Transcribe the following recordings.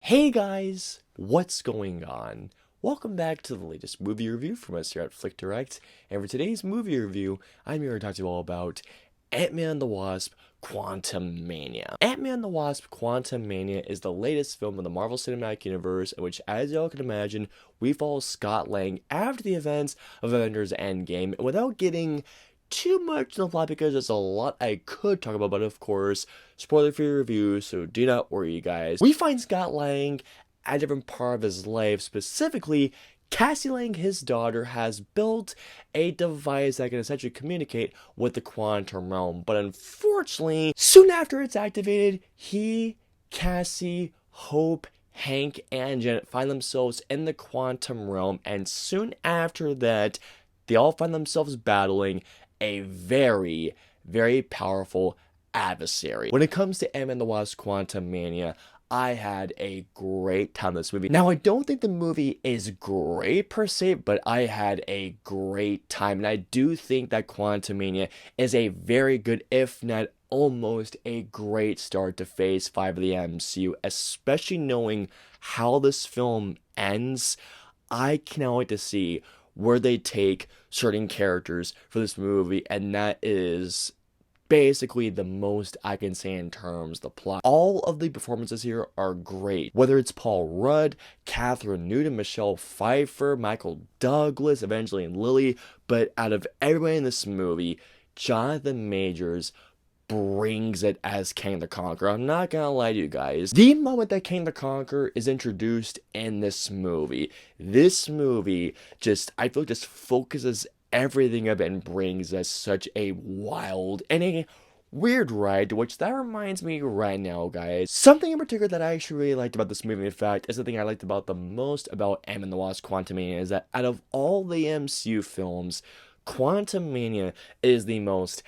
Hey guys, what's going on? Welcome back to the latest movie review from us here at Flick Direct, and for today's movie review, I'm here to talk to you all about Ant-Man and the Wasp: Quantumania. Ant-Man and the Wasp: Quantumania is the latest film in the Marvel Cinematic Universe in which, as y'all can imagine, we follow Scott Lang after the events of Avengers Endgame, and without getting too much in the plot because there's a lot I could talk about, but of course, spoiler-free review, so do not worry, guys. We find Scott Lang at a different part of his life, specifically, Cassie Lang, his daughter, has built a device that can essentially communicate with the quantum realm, but unfortunately, soon after it's activated, Cassie, Hope, Hank, and Janet find themselves in the quantum realm, and soon after that, they all find themselves battling a very, very powerful adversary. When it comes to Ant-Man and the Wasp: Quantumania, I had a great time in this movie. Now, I don't think the movie is great per se, but I had a great time. And I do think that Quantumania is a very good, if not almost a great start to Phase 5 of the MCU, especially knowing how this film ends. I cannot wait to see where they take certain characters for this movie, and that is basically the most I can say in terms of the plot. All of the performances here are great, whether it's Paul Rudd, Catherine Newton, Michelle Pfeiffer, Michael Douglas, Evangeline Lilly, but out of everybody in this movie, Jonathan Majors brings it as Kang the Conqueror. I'm not gonna lie to you guys. The moment that Kang the Conqueror is introduced in this movie just, I feel, just focuses everything up and brings us such a wild and a weird ride, which that reminds me right now, guys. Something in particular that I actually really liked about this movie, in fact, is the thing I liked about the most about Ant-Man and the Wasp: Quantumania, is that out of all the MCU films, Quantumania is the most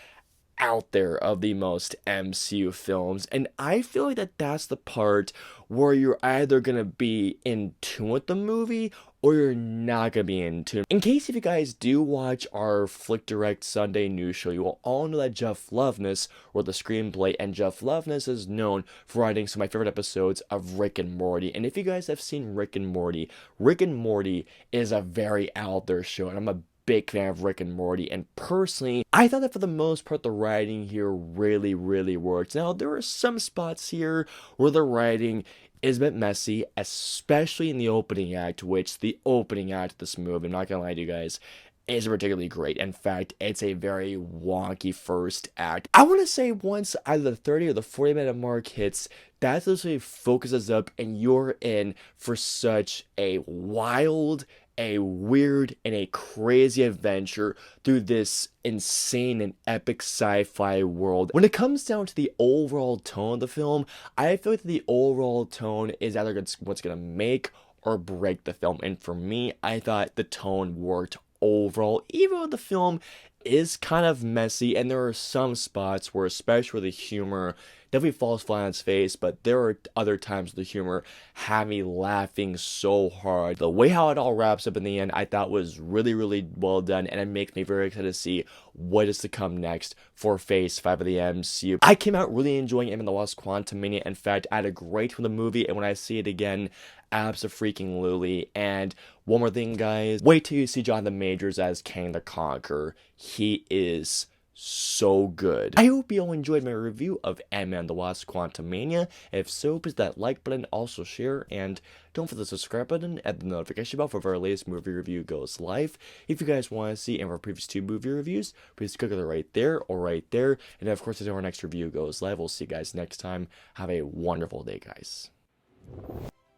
out there of the most MCU films, and I feel like that's the part where you're either gonna be in tune with the movie or you're not gonna be in tune. In case if you guys do watch our Flick Direct Sunday news show, you will all know that Jeff Loveness wrote the screenplay, and Jeff Loveness is known for writing some of my favorite episodes of Rick and Morty. And if you guys have seen Rick and Morty is a very out there show, and I'm a big fan of Rick and Morty, and personally, I thought that for the most part, the writing here really, really works. Now, there are some spots here where the writing is a bit messy, especially in the opening act, which the opening act of this movie, I'm not gonna lie to you guys, is particularly great. In fact, it's a very wonky first act. I want to say once either the 30 or the 40-minute mark hits, that literally focuses up and you're in for such a wild, a weird, and a crazy adventure through this insane and epic sci-fi world. When it comes down to the overall tone of the film, I feel like the overall tone is either what's gonna make or break the film. And for me, I thought the tone worked overall, even though the film is kind of messy, and there are some spots where, especially where the humor definitely falls flat on its face, but there are other times the humor had me laughing so hard. The way how it all wraps up in the end, I thought was really, really well done, and it makes me very excited to see what is to come next for Phase 5 of the MCU. I came out really enjoying Ant-Man and the Wasp: Quantumania. In fact, I had a great time with the movie, and when I see it again, abso-freaking-lutely. And one more thing, guys, wait till you see Jonathan Majors as Kang the Conqueror. He is so good. I hope you all enjoyed my review of Ant-Man and the Wasp: Quantumania. If so, please hit that like button, also share, and don't forget the subscribe button and the notification bell for our latest movie review goes live. If you guys want to see any of our previous 2 movie reviews, please click either right there or right there. And of course, until our next review goes live, we'll see you guys next time. Have a wonderful day, guys.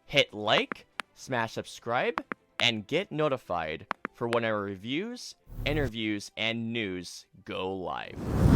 Hit like, smash subscribe, and get notified for when our reviews, interviews, and news go live.